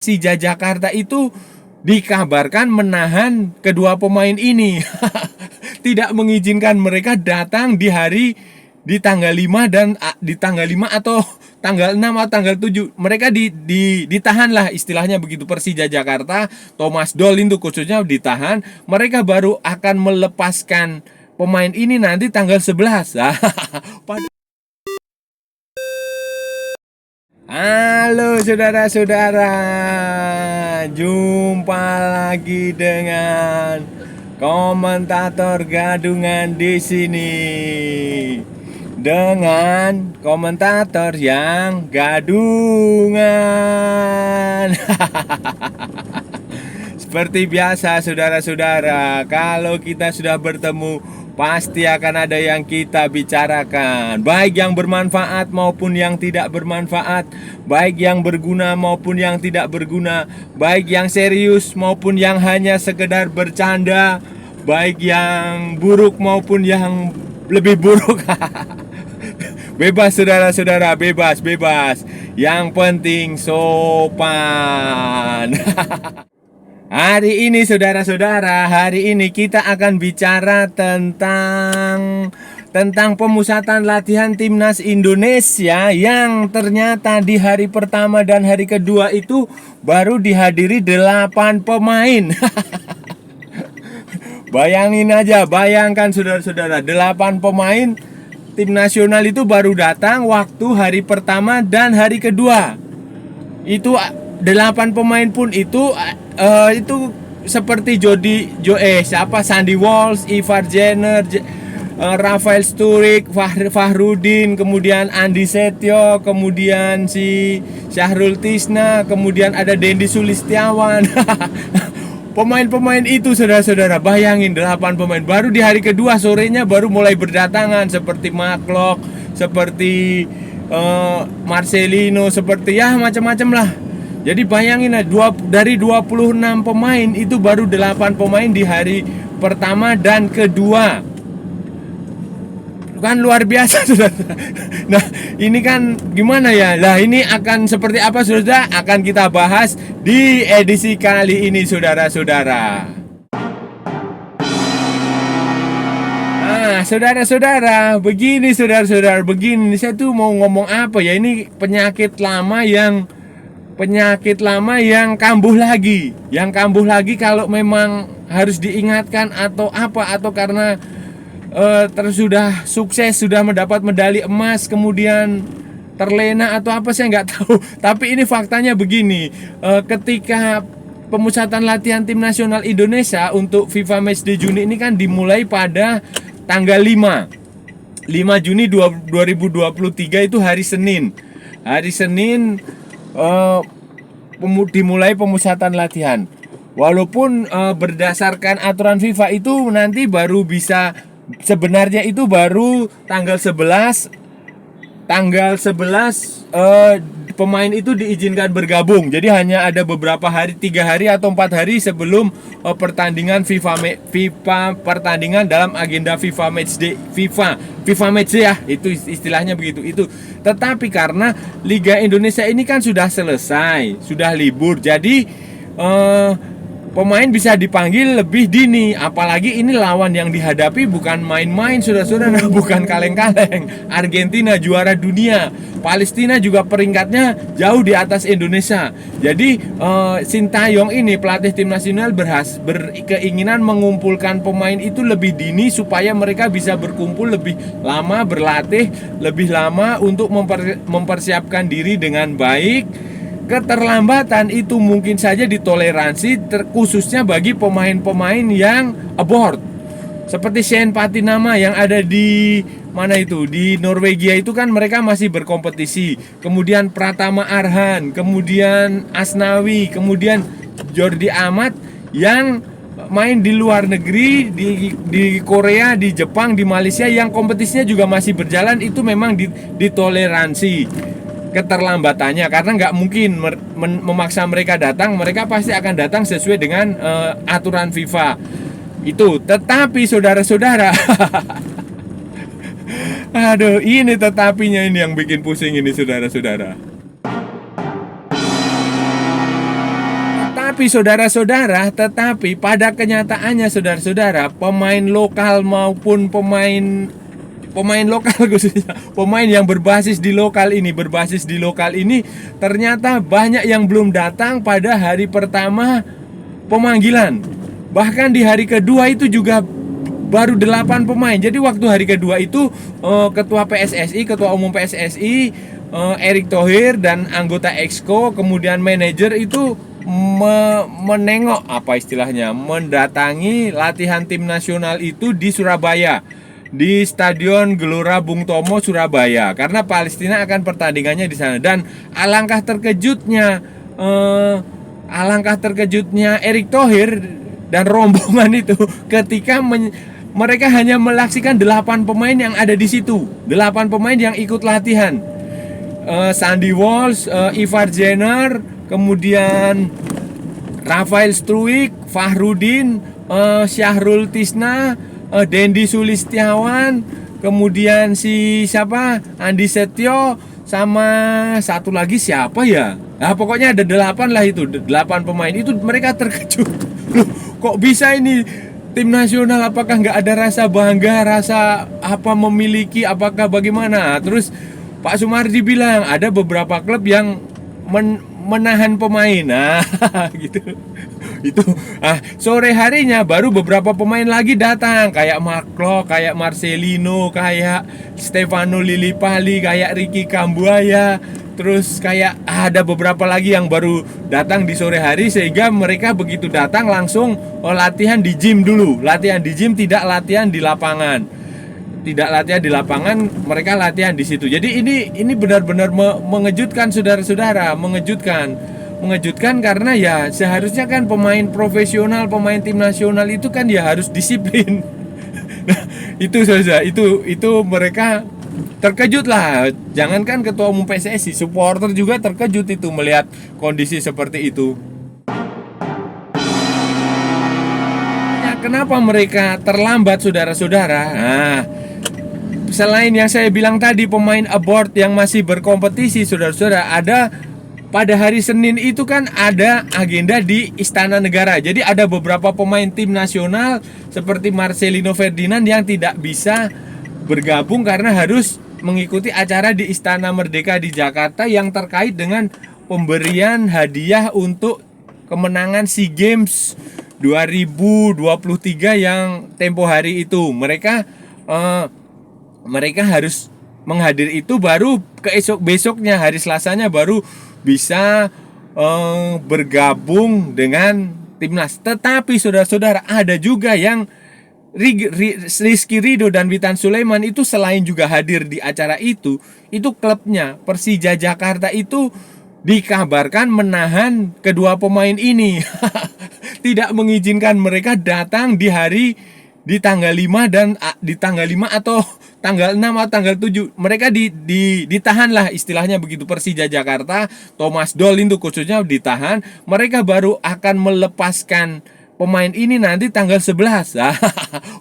Persija Jakarta itu dikabarkan menahan kedua pemain ini. Tidak mengizinkan mereka datang di tanggal 5 dan di tanggal 5 atau tanggal 6 atau tanggal 7. Mereka ditahan lah, istilahnya begitu. Persija Jakarta, Thomas Doll itu khususnya ditahan. Mereka baru akan melepaskan pemain ini nanti tanggal 11. Halo saudara-saudara, jumpa lagi dengan komentator gadungan di sini. Dengan komentator yang gadungan. Seperti biasa saudara-saudara, kalau kita sudah bertemu pasti akan ada yang kita bicarakan, baik yang bermanfaat maupun yang tidak bermanfaat, baik yang berguna maupun yang tidak berguna, baik yang serius maupun yang hanya sekedar bercanda, baik yang buruk maupun yang lebih buruk. Bebas saudara-saudara, bebas. Yang penting sopan. Hari ini saudara-saudara, hari ini kita akan bicara tentang pemusatan latihan timnas Indonesia yang ternyata di hari pertama dan hari kedua itu baru dihadiri 8 pemain. Bayangin aja, bayangkan saudara-saudara, 8 pemain tim nasional itu baru datang waktu hari pertama dan hari kedua. Itu 8 pemain pun itu seperti Sandy Walsh, Ivar Jenner, Rafael Sturridge, Fahrudin, kemudian Andi Setio, kemudian si Syahrul Tisna, kemudian ada Dendi Sulistiawan. Pemain-pemain itu saudara-saudara, bayangin 8 pemain baru di hari kedua sorenya baru mulai berdatangan, seperti Maklok, seperti Marcelino, seperti ya macam-macam lah. Jadi bayangin dari 26 pemain itu baru 8 pemain di hari pertama dan kedua. Kan luar biasa saudara. Nah ini kan gimana ya. Nah ini akan seperti apa saudara, akan kita bahas di edisi kali ini saudara-saudara. Nah saudara-saudara, begini saudara-saudara, begini saya tuh mau ngomong apa ya. Ini penyakit lama kambuh lagi. Yang kambuh lagi kalau memang harus diingatkan atau apa, atau karena sudah sukses, sudah mendapat medali emas kemudian terlena atau apa, saya nggak tahu. Tapi ini faktanya begini, ketika pemusatan latihan tim nasional Indonesia untuk FIFA Matchday Juni ini kan dimulai pada tanggal 5 Juni 2023, itu hari Senin. Dimulai pemusatan latihan. Walaupun berdasarkan aturan FIFA itu nanti baru bisa, sebenarnya itu baru tanggal 11 pemain itu diizinkan bergabung. Jadi hanya ada beberapa hari, 3 hari atau 4 hari sebelum pertandingan FIFA pertandingan dalam agenda FIFA Matchday ya, itu istilahnya begitu itu. Tetapi karena Liga Indonesia ini kan sudah selesai, sudah libur, jadi pemain bisa dipanggil lebih dini. Apalagi ini lawan yang dihadapi bukan main-main saudara-saudara, bukan kaleng-kaleng. Argentina juara dunia, Palestina juga peringkatnya jauh di atas Indonesia. Jadi Sintayong ini pelatih tim nasional berkeinginan mengumpulkan pemain itu lebih dini supaya mereka bisa berkumpul lebih lama, berlatih lebih lama untuk mempersiapkan diri dengan baik. Keterlambatan itu mungkin saja ditoleransi, khususnya bagi pemain-pemain yang abort. Seperti Shane Patinama yang ada di mana itu, di Norwegia itu kan mereka masih berkompetisi. Kemudian Pratama Arhan, kemudian Asnawi, kemudian Jordi Amat yang main di luar negeri, di Korea, di Jepang, di Malaysia, yang kompetisinya juga masih berjalan, itu memang ditoleransi keterlambatannya, karena nggak mungkin memaksa mereka datang. Mereka pasti akan datang sesuai dengan aturan FIFA itu. Tetapi saudara-saudara, aduh, ini tetapinya ini yang bikin pusing ini saudara-saudara. Tetapi pada kenyataannya saudara-saudara, pemain lokal maupun pemain lokal khususnya pemain yang berbasis di lokal ini ternyata banyak yang belum datang pada hari pertama pemanggilan. Bahkan di hari kedua itu juga baru 8 pemain. Jadi waktu hari kedua itu Ketua Umum PSSI Erick Thohir dan anggota Exco kemudian manajer itu menengok mendatangi latihan tim nasional itu di Surabaya, di Stadion Gelora Bung Tomo Surabaya, karena Palestina akan pertandingannya di sana. Dan alangkah terkejutnya Erick Thohir dan rombongan itu ketika mereka hanya melaksikan 8 pemain yang ada di situ, 8 pemain yang ikut latihan. Sandy Walsh, Ivar Jenner, kemudian Rafael Struik, Fahrudin, Syahrul Tisna, Dendi Sulistiawan, kemudian Andi Setio, sama satu lagi siapa ya? Nah, pokoknya ada 8 lah itu, 8 pemain itu. Mereka terkejut, loh kok bisa ini tim nasional, apakah nggak ada rasa bangga, rasa memiliki, apakah bagaimana? Terus Pak Sumardi bilang ada beberapa klub yang menahan pemain. Nah, gitu. Sore harinya baru beberapa pemain lagi datang, kayak Mark Klok, kayak Marcelino, kayak Stefano Lillipali, kayak Ricky Kambuaya. Terus kayak ada beberapa lagi yang baru datang di sore hari, sehingga mereka begitu datang langsung latihan di gym dulu. Latihan di gym, tidak latihan di lapangan. Mereka latihan di situ. Jadi ini benar-benar mengejutkan saudara-saudara, mengejutkan karena ya seharusnya kan pemain profesional, pemain tim nasional itu kan ya harus disiplin. Nah, itu saja, itu mereka terkejut lah. Jangankan Ketua Umum PSSI, supporter juga terkejut itu melihat kondisi seperti itu. Kenapa mereka terlambat saudara-saudara? Nah, selain yang saya bilang tadi, pemain abroad yang masih berkompetisi saudara-saudara, ada pada hari Senin itu kan ada agenda di Istana Negara. Jadi ada beberapa pemain tim nasional seperti Marcelino Ferdinand yang tidak bisa bergabung karena harus mengikuti acara di Istana Merdeka di Jakarta yang terkait dengan pemberian hadiah untuk kemenangan SEA Games 2023 yang tempo hari itu. Mereka harus menghadiri itu, baru besoknya hari Selasanya baru bisa bergabung dengan timnas. Tetapi saudara-saudara, ada juga yang Rizky Ridho dan Witan Sulaiman itu selain juga hadir di acara itu klubnya Persija Jakarta itu dikabarkan menahan kedua pemain ini. Tidak mengizinkan mereka datang di tanggal 5 dan di tanggal 5 atau tanggal 6 atau tanggal 7. Mereka ditahan lah, istilahnya begitu. Persija Jakarta, Thomas Doll itu khususnya ditahan. Mereka baru akan melepaskan pemain ini nanti tanggal 11.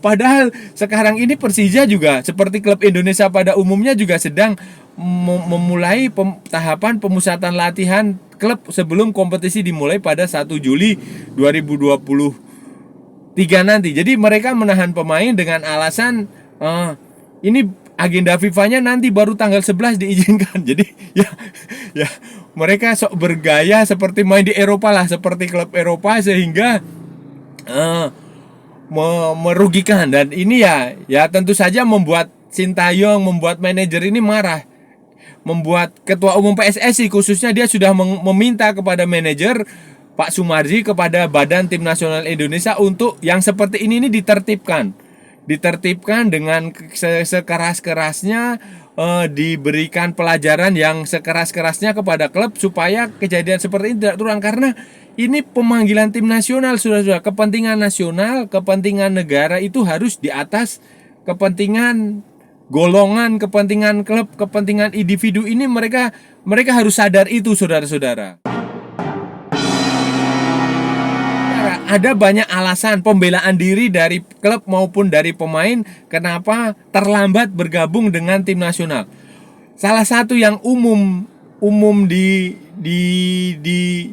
Padahal sekarang ini Persija juga seperti klub Indonesia pada umumnya juga sedang memulai tahapan pemusatan latihan klub sebelum kompetisi dimulai pada 1 Juli 2023 nanti. Jadi mereka menahan pemain dengan alasan ini agenda FIFA-nya nanti baru tanggal 11 diizinkan. Jadi ya mereka sok bergaya seperti main di Eropa lah, seperti klub Eropa, sehingga merugikan. Dan ini ya tentu saja membuat Sintayong, membuat manajer ini marah, membuat Ketua Umum PSSI khususnya dia sudah meminta kepada manajer Pak Sumardi, kepada Badan Tim Nasional Indonesia untuk yang seperti ini ditertibkan dengan sekeras-kerasnya, diberikan pelajaran yang sekeras-kerasnya kepada klub supaya kejadian seperti ini tidak terulang. Karena ini pemanggilan tim nasional, sudah kepentingan nasional, kepentingan negara itu harus di atas kepentingan golongan, kepentingan klub, kepentingan individu. Ini mereka harus sadar itu, saudara-saudara. Ada banyak alasan pembelaan diri dari klub maupun dari pemain kenapa terlambat bergabung dengan tim nasional. Salah satu yang umum umum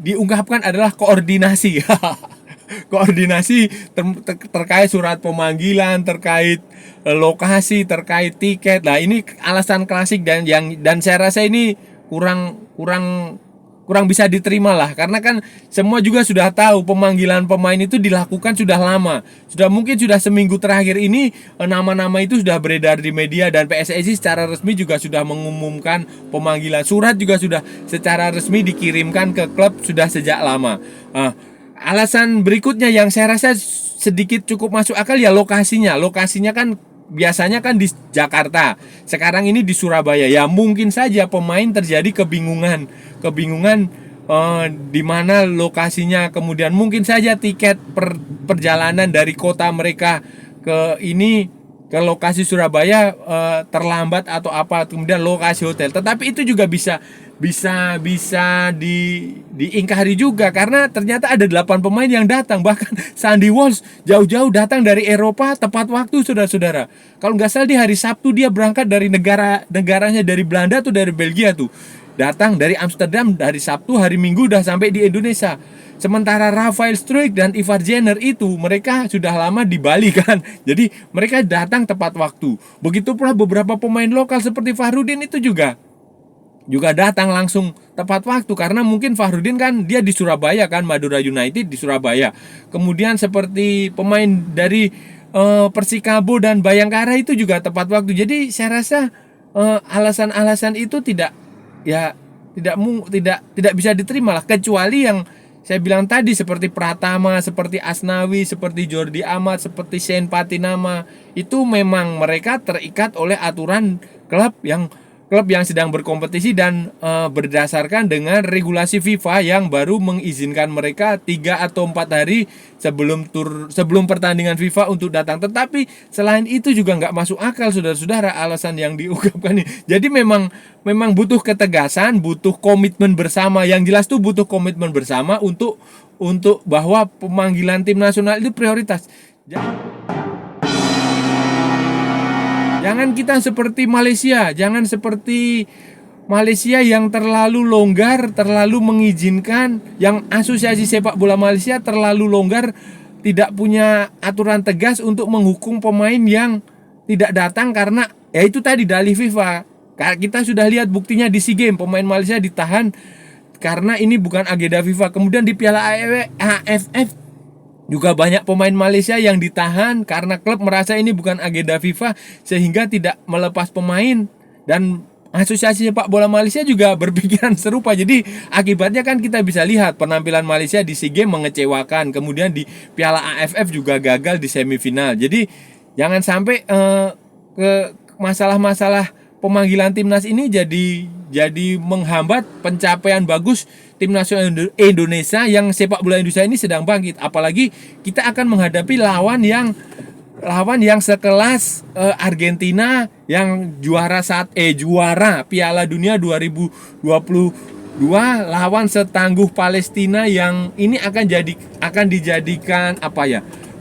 diungkapkan adalah koordinasi. Koordinasi terkait surat pemanggilan, terkait lokasi, terkait tiket. Nah, ini alasan klasik dan saya rasa ini kurang bisa diterima lah, karena kan semua juga sudah tahu pemanggilan pemain itu dilakukan sudah lama, mungkin sudah seminggu terakhir ini nama-nama itu sudah beredar di media, dan PSSI secara resmi juga sudah mengumumkan pemanggilan, surat juga sudah secara resmi dikirimkan ke klub sudah sejak lama. Alasan berikutnya yang saya rasa sedikit cukup masuk akal ya lokasinya kan biasanya kan di Jakarta, sekarang ini di Surabaya. Ya mungkin saja pemain terjadi kebingungan di mana lokasinya, kemudian mungkin saja tiket perjalanan dari kota mereka ke lokasi Surabaya terlambat atau apa, kemudian lokasi hotel. Tetapi itu juga bisa diingkari juga, karena ternyata ada 8 pemain yang datang, bahkan Sandy Walsh jauh-jauh datang dari Eropa tepat waktu, saudara-saudara. Kalau nggak salah di hari Sabtu dia berangkat dari negaranya, dari Belanda atau dari Belgia tuh, datang dari Amsterdam hari Sabtu, hari Minggu udah sampai di Indonesia. Sementara Rafael Struijk dan Ivar Jenner itu mereka sudah lama di Bali kan, jadi mereka datang tepat waktu. Begitu pula beberapa pemain lokal seperti Fahrudin itu juga datang langsung tepat waktu, karena mungkin Fahrudin kan dia di Surabaya kan, Madura United di Surabaya. Kemudian seperti pemain dari Persikabo dan Bayangkara itu juga tepat waktu. Jadi saya rasa alasan-alasan itu tidak bisa diterima lah, kecuali yang saya bilang tadi seperti Pratama, seperti Asnawi, seperti Jordi Amat, seperti Shane Patinama. Itu memang mereka terikat oleh aturan klub yang sedang berkompetisi dan berdasarkan dengan regulasi FIFA yang baru mengizinkan mereka 3 atau 4 hari sebelum pertandingan FIFA untuk datang. Tetapi selain itu juga nggak masuk akal, saudara-saudara, alasan yang diungkapkan ini. Jadi memang butuh ketegasan, butuh komitmen bersama. Yang jelas tuh butuh komitmen bersama untuk bahwa pemanggilan tim nasional itu prioritas. Jangan kita seperti Malaysia, yang terlalu longgar, terlalu mengizinkan, yang Asosiasi Sepak Bola Malaysia terlalu longgar, tidak punya aturan tegas untuk menghukum pemain yang tidak datang karena ya itu tadi dalih FIFA. Kita sudah lihat buktinya di SEA Games, pemain Malaysia ditahan karena ini bukan agenda FIFA. Kemudian di Piala AFF juga banyak pemain Malaysia yang ditahan karena klub merasa ini bukan agenda FIFA, sehingga tidak melepas pemain. Dan Asosiasi Sepak Bola Malaysia juga berpikiran serupa. Jadi akibatnya kan kita bisa lihat penampilan Malaysia di SEA Games mengecewakan, kemudian di Piala AFF juga gagal di semifinal. Jadi jangan sampai ke masalah-masalah pemanggilan timnas ini jadi menghambat pencapaian bagus tim nasional Indonesia yang sepak bola Indonesia ini sedang bangkit. Apalagi kita akan menghadapi lawan yang sekelas Argentina yang juara Piala Dunia 2022, lawan setangguh Palestina yang ini akan dijadikan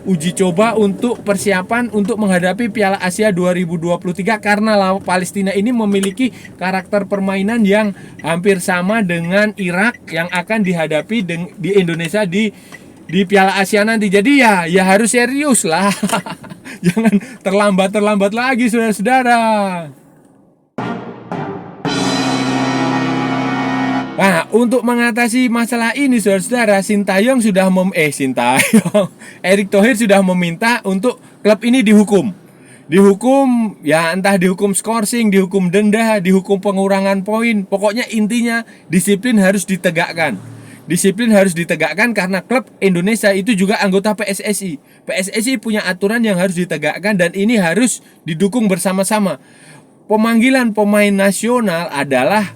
uji coba untuk persiapan untuk menghadapi Piala Asia 2023, karena Palestina ini memiliki karakter permainan yang hampir sama dengan Irak yang akan dihadapi di Indonesia di Piala Asia nanti. Jadi ya harus serius lah. Jangan terlambat lagi, saudara-saudara. Nah, untuk mengatasi masalah ini, saudara-saudara, Erick Thohir sudah meminta untuk klub ini dihukum, ya entah dihukum skorsing, dihukum denda, dihukum pengurangan poin. Pokoknya intinya disiplin harus ditegakkan. Karena klub Indonesia itu juga anggota PSSI. PSSI punya aturan yang harus ditegakkan dan ini harus didukung bersama-sama. Pemanggilan pemain nasional adalah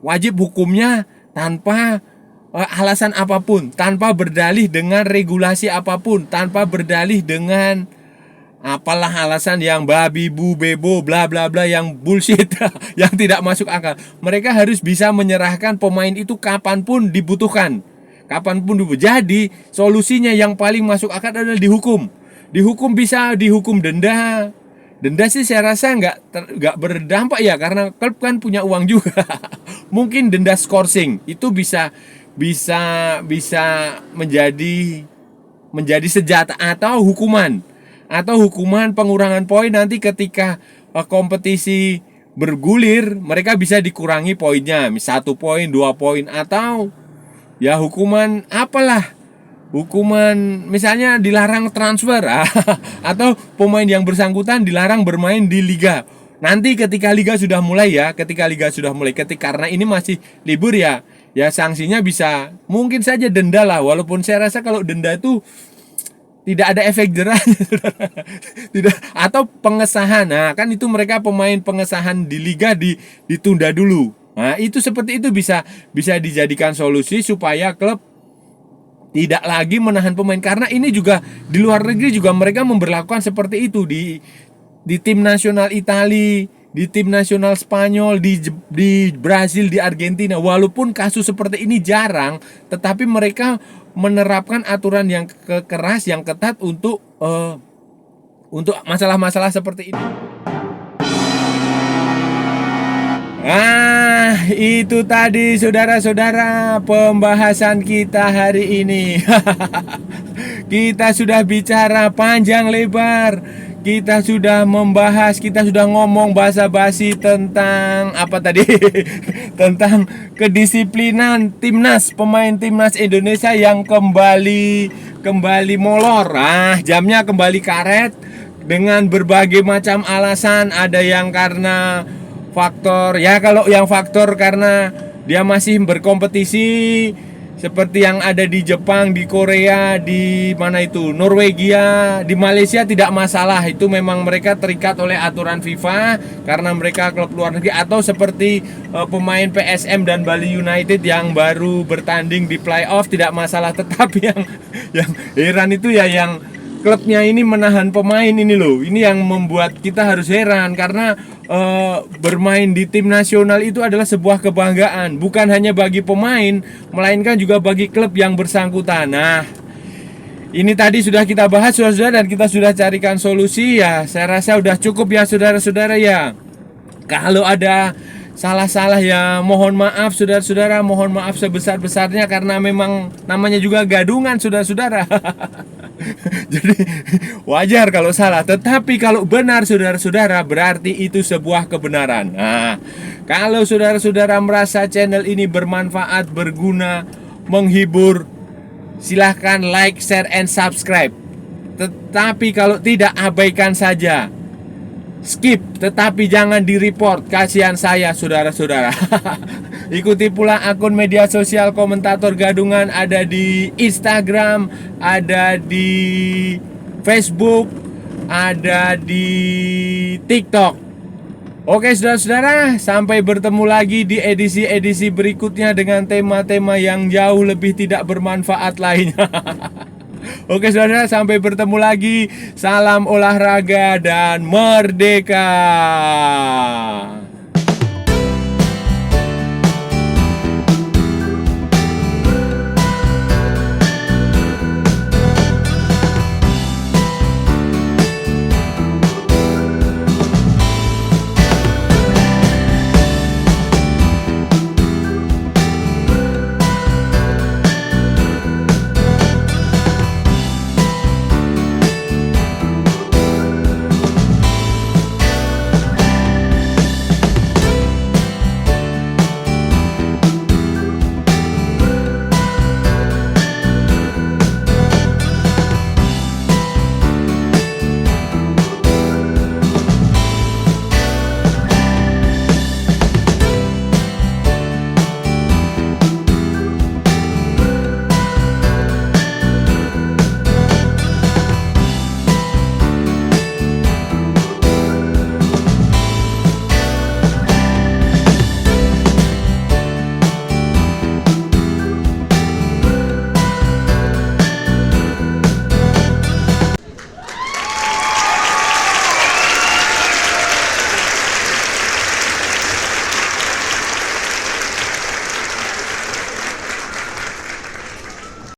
wajib hukumnya tanpa alasan apapun, tanpa berdalih dengan regulasi apapun, tanpa berdalih dengan apalah alasan yang babi bu bebo bla bla bla yang bullshit yang tidak masuk akal. Mereka harus bisa menyerahkan pemain itu kapanpun dibutuhkan. Jadi solusinya yang paling masuk akal adalah dihukum. Bisa dihukum denda, Denda sih saya rasa nggak berdampak ya, karena klub kan punya uang juga. Mungkin denda skorsing itu bisa bisa bisa menjadi senjata, atau hukuman pengurangan poin nanti ketika kompetisi bergulir, mereka bisa dikurangi poinnya, 1 poin, 2 poin, atau ya hukuman apalah, hukuman misalnya dilarang transfer atau pemain yang bersangkutan dilarang bermain di liga. Nanti ketika liga sudah mulai karena ini masih libur ya, sanksinya bisa mungkin saja denda lah, walaupun saya rasa kalau denda itu tidak ada efek jerahnya. Tidak, atau pengesahan. Nah, kan itu mereka pemain pengesahan di liga ditunda dulu. Nah, itu seperti itu bisa dijadikan solusi supaya klub tidak lagi menahan pemain, karena ini juga di luar negeri juga mereka memberlakukan seperti itu di tim nasional Italia, di tim nasional Spanyol, di Brasil, di Argentina. Walaupun kasus seperti ini jarang, tetapi mereka menerapkan aturan yang keras, yang ketat untuk masalah-masalah seperti ini. Itu tadi saudara-saudara pembahasan kita hari ini. Kita sudah bicara panjang lebar. Kita sudah membahas, kita sudah ngomong basa-basi tentang apa tadi? Tentang kedisiplinan pemain timnas Indonesia yang kembali molor. Jamnya kembali karet dengan berbagai macam alasan. Ada yang karena faktor, ya kalau yang faktor karena dia masih berkompetisi seperti yang ada di Jepang, di Korea, di mana itu, Norwegia, di Malaysia tidak masalah. Itu memang mereka terikat oleh aturan FIFA karena mereka klub luar negeri. Atau seperti pemain PSM dan Bali United yang baru bertanding di playoff, tidak masalah. Tetapi yang heran itu ya yang klubnya ini menahan pemain ini loh. Ini yang membuat kita harus heran, karena bermain di tim nasional itu adalah sebuah kebanggaan, bukan hanya bagi pemain, melainkan juga bagi klub yang bersangkutan. Nah, ini tadi sudah kita bahas saudara, dan kita sudah carikan solusi ya. Saya rasa sudah cukup ya saudara-saudara ya. Kalau ada salah-salah ya mohon maaf saudara-saudara, mohon maaf sebesar-besarnya, karena memang namanya juga gadungan saudara-saudara. Jadi wajar kalau salah, tetapi kalau benar saudara-saudara, berarti itu sebuah kebenaran. Nah, kalau saudara-saudara merasa channel ini bermanfaat, berguna, menghibur, silahkan like, share, and subscribe. Tetapi kalau tidak, abaikan saja, skip, tetapi jangan di-report. Kasihan saya saudara-saudara. Ikuti pula akun media sosial Komentator Gadungan, ada di Instagram, ada di Facebook, ada di TikTok. Oke saudara-saudara, sampai bertemu lagi di edisi-edisi berikutnya dengan tema-tema yang jauh lebih tidak bermanfaat lainnya. Oke saudara, sampai bertemu lagi. Salam olahraga dan merdeka.